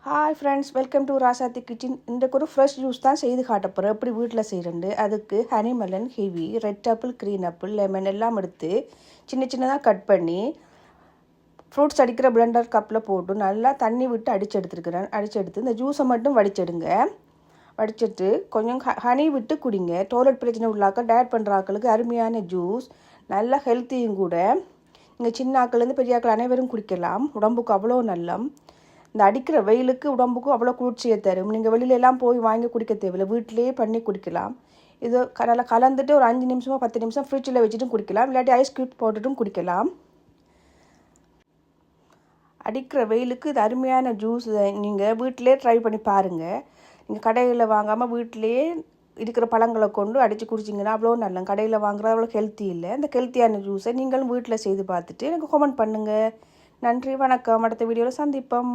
Hi friends, welcome to Rasathi kitchen. இன்றைக்கு ஒரு fresh juice தான் செய்து காட்ட போகிறேன். எப்படி வீட்டில் செய்கிறேன்ட்டு. அதுக்கு honey melon, kiwi, red apple, green apple, lemon எல்லாம் எடுத்து சின்ன சின்னதாக கட் பண்ணி ஃப்ரூட்ஸ் அடிக்கிற பிளெண்டர் கப்பில் போட்டு நல்லா தண்ணி விட்டு அடிச்செடுத்து இந்த ஜூஸை மட்டும் வடிச்செடுங்க. வடிச்சிட்டு கொஞ்சம் ஹனி விட்டு குடிங்க. டாய்லெட் பிரச்சனை உள்ளாக்க டயட் பண்ணுற ஆக்களுக்கு அருமையான ஜூஸ், நல்லா ஹெல்த்தியும் கூட. நீங்கள் சின்ன ஆக்கள்லேருந்து பெரிய ஆக்கள் அனைவரும் குடிக்கலாம். உடம்புக்கு அவ்வளோ நல்லம். இந்த அடிக்கிற வெயிலுக்கு உடம்புக்கும் அவ்வளோ குளிர்ச்சியை தரும். நீங்கள் வெளியிலலாம் போய் வாங்கி குடிக்க தேவையில்லை, வீட்டிலேயே பண்ணி குடிக்கலாம். இது நல்லா கலந்துட்டு ஒரு 5 நிமிஷமோ 10 நிமிஷம் ஃப்ரிட்ஜில் வச்சுட்டும் குடிக்கலாம், இல்லாட்டி ஐஸ் க்யூப் போட்டுட்டும் குடிக்கலாம். அடிக்கிற வெயிலுக்கு இது அருமையான ஜூஸ். நீங்கள் வீட்டிலே ட்ரை பண்ணி பாருங்கள். நீங்கள் கடையில் வாங்காமல் வீட்டிலேயே இருக்கிற பழங்களை கொண்டு அடித்து குடிச்சிங்கன்னா அவ்வளோ நல்ல. கடையில் வாங்குறது அவ்வளோ ஹெல்த்தி இல்லை. இந்த ஹெல்த்தியான ஜூஸை நீங்களும் வீட்டில் செய்து பார்த்துட்டு எனக்கு கமெண்ட் பண்ணுங்கள். நன்றி, வணக்கம். அடுத்த வீடியோவில் சந்திப்போம்.